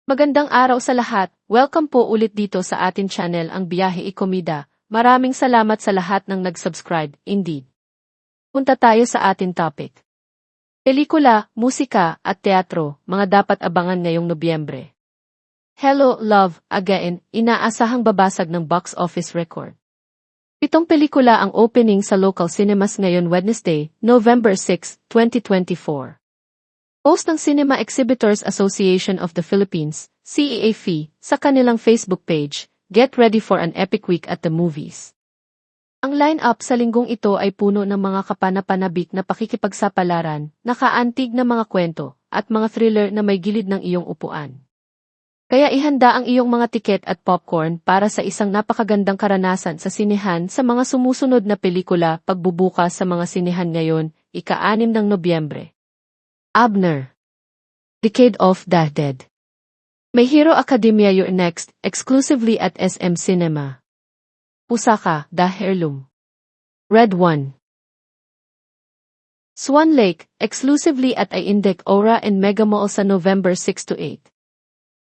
Magandang araw sa lahat. Welcome po ulit dito sa atin channel ang Biyahe Ikomida. Maraming salamat sa lahat ng nag-subscribe, indeed. Punta tayo sa atin topic. Pelikula, musika, at teatro, mga dapat abangan ngayong Nobyembre. Hello, Love, Again, inaasahang babasag ng box office record. 7 pelikula ang opening sa local cinemas ngayon Wednesday, November 6, 2024. Post ng Cinema Exhibitors Association of the Philippines, CEAPH, sa kanilang Facebook page, Get ready for an epic week at the movies. Ang line-up sa linggong ito ay puno ng mga kapanapanabik na pakikipagsapalaran, nakaantig na mga kwento, at mga thriller na may gilid ng iyong upuan. Kaya ihanda ang iyong mga tiket at popcorn para sa isang napakagandang karanasan sa sinehan sa mga sumusunod na pelikula pagbubukas sa mga sinehan ngayon, ika-6 ng Nobyembre. Abner. Decade of the Dead. My Hero Academia Your Next, exclusively at SM Cinema. Pusaka, The Heirloom. Red 1. Swan Lake, exclusively at iIndec Aura and Mega Mall sa November 6 to 8.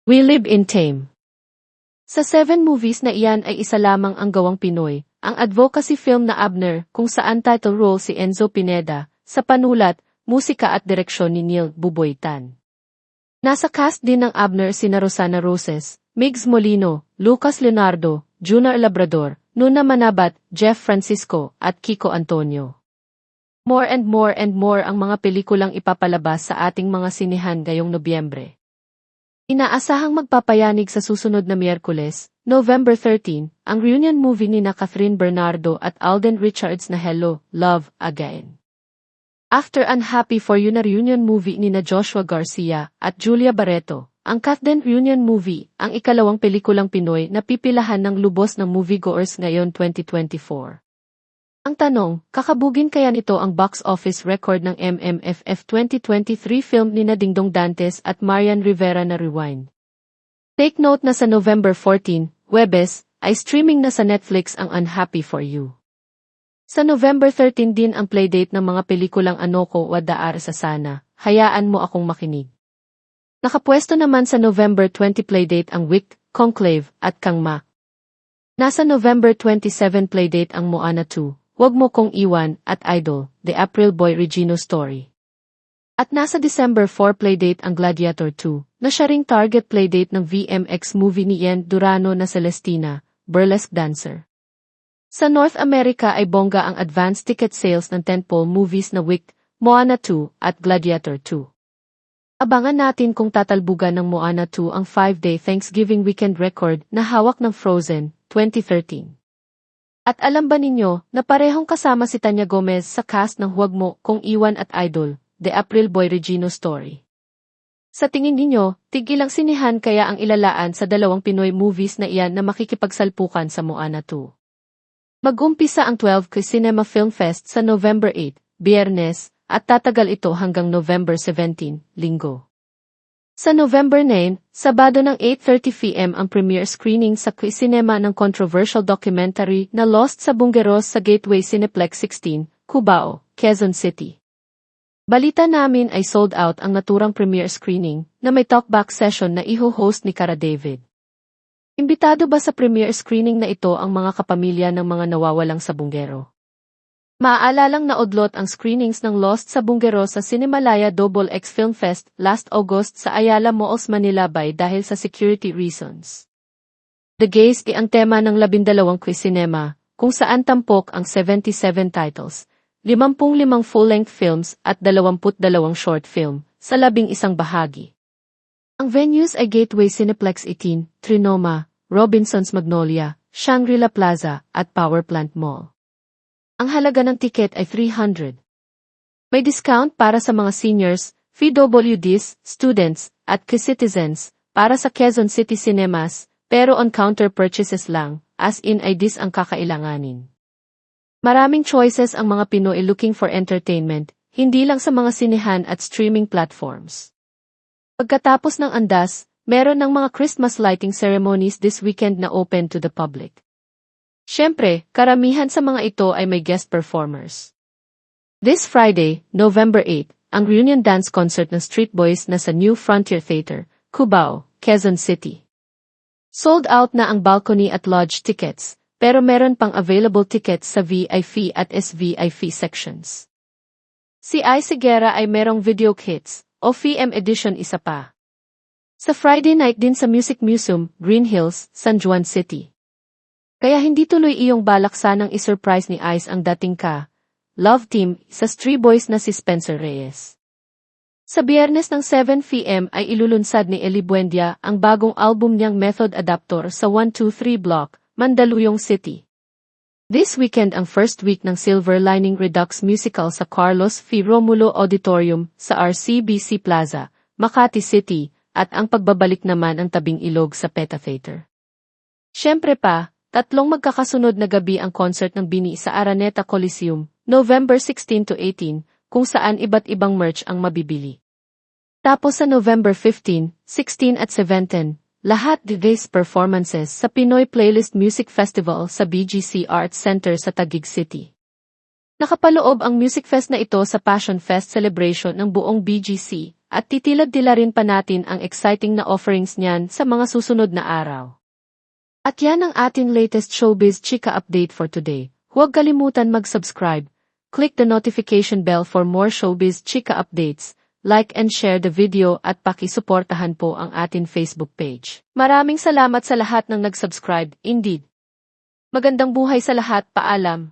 We Live in Tame. Sa 7 movies na iyan ay isa lamang ang gawang Pinoy, ang advocacy film na Abner, kung saan title role si Enzo Pineda, sa panulat, musika at direksyon ni Neil Buboytan. Nasa cast din ng Abner sina Rosana Roses, Migs Molino, Lucas Leonardo, Junior Labrador, Nuna Manabat, Jeff Francisco, at Kiko Antonio. More and more ang mga pelikulang ipapalabas sa ating mga sinehan ngayong Nobyembre. Inaasahang magpapayanig sa susunod na Miyerkules, November 13, ang reunion movie ni Catherine Bernardo at Alden Richards na Hello, Love, Again. After Unhappy for You na reunion movie ni Joshua Garcia at Julia Barreto, ang Kathden reunion movie, ang ikalawang pelikulang Pinoy na pipilahan ng lubos ng moviegoers ngayon 2024. Ang tanong, kakabugin kaya nito ang box office record ng MMFF 2023 film ni Dingdong Dantes at Marian Rivera na Rewind? Take note na sa November 14, Huwebes, ay streaming na sa Netflix ang Unhappy for You. Sa November 13 din ang playdate ng mga pelikulang Anoko o Daar sa Sana, Hayaan Mo Akong Makinig. Nakapwesto naman sa November 20 playdate ang Wick, Conclave, at Kangmak. Nasa November 27 playdate ang Moana 2, Huwag Mo Kong Iwan, at Idol, The April Boy Regino Story. At nasa December 4 playdate ang Gladiator 2, na siya ring target playdate ng VMX movie ni Ian Durano na Celestina, Burlesque Dancer. Sa North America ay bongga ang advance ticket sales ng tentpole movies na Wick, Moana 2, at Gladiator 2. Abangan natin kung tatalbugan ng Moana 2 ang 5-day Thanksgiving weekend record na hawak ng Frozen, 2013. At alam ba ninyo na parehong kasama si Tanya Gomez sa cast ng Huwag Mo Kong Iwan at Idol, The April Boy Regino Story? Sa tingin ninyo, tigilang sinehan kaya ang ilalaan sa dalawang Pinoy movies na iyan na makikipagsalpukan sa Moana 2? Mag-umpisa ang 12th Cinema Film Fest sa November 8, Biyernes, at tatagal ito hanggang November 17, Linggo. Sa November 9, Sabado ng 8:30 p.m. ang premiere screening sa Cinema ng controversial documentary na Lost sa Bungeros sa Gateway Cineplex 16, Cubao, Quezon City. Balita namin ay sold out ang naturang premiere screening na may talkback session na iho-host ni Cara David. Imbitado ba sa premiere screening na ito ang mga kapamilya ng mga nawawalang sa Bungero? Maaalalang naudlot ang screenings ng Lost sa Bungero sa Cinemalaya XX Film Fest last August sa Ayala Malls, Manila Bay dahil sa security reasons. The Gaze ang tema ng 12 Cinema, kung saan tampok ang 77 titles, 55 full-length films at 22 short film, sa 11 bahagi. Ang venues ay Gateway Cineplex 18, Trinoma, Robinsons Magnolia, Shangri-La Plaza, at Power Plant Mall. Ang halaga ng tiket ay 300. May discount para sa mga seniors, PWDs, students, at citizens, para sa Quezon City Cinemas, pero on-counter purchases lang, as in IDs ang kakailanganin. Maraming choices ang mga Pinoy looking for entertainment, hindi lang sa mga sinehan at streaming platforms. Pagkatapos ng andas, meron ng mga Christmas lighting ceremonies this weekend na open to the public. Siyempre, karamihan sa mga ito ay may guest performers. This Friday, November 8, ang reunion dance concert ng Street Boys na sa New Frontier Theater, Cubao, Quezon City. Sold out na ang balcony at lodge tickets, pero meron pang available tickets sa VIP at SVIP sections. Si Ice Higuera ay merong video kits, o FM edition isa pa. Sa Friday night din sa Music Museum, Green Hills, San Juan City. Kaya hindi tuloy iyong balak sanang isurprise ni Ice ang dating Love Team sa Street Boys na si Spencer Reyes. Sa Biyernes ng 7 p.m. ay ilulunsad ni Eli Buendia ang bagong album niyang Method Adaptor sa 123 Block, Mandaluyong City. This weekend ang first week ng Silver Lining Redux musical sa Carlos F. Romulo Auditorium sa RCBC Plaza, Makati City, at ang pagbabalik naman ang Tabing Ilog sa Peta Theater. Siyempre pa, 3 magkakasunod na gabi ang concert ng Bini sa Araneta Coliseum, November 16 to 18, kung saan iba't ibang merch ang mabibili. Tapos sa November 15, 16 at 17, lahat days performances sa Pinoy Playlist Music Festival sa BGC Arts Center sa Taguig City. Nakapaloob ang music fest na ito sa Passion Fest celebration ng buong BGC, at titilad-tilarin pa natin ang exciting na offerings niyan sa mga susunod na araw. At yan ang ating latest showbiz chika update for today. Huwag kalimutan mag-subscribe. Click the notification bell for more showbiz chika updates, like and share the video at pakisuportahan po ang ating Facebook page. Maraming salamat sa lahat ng nag-subscribe, indeed. Magandang buhay sa lahat, paalam.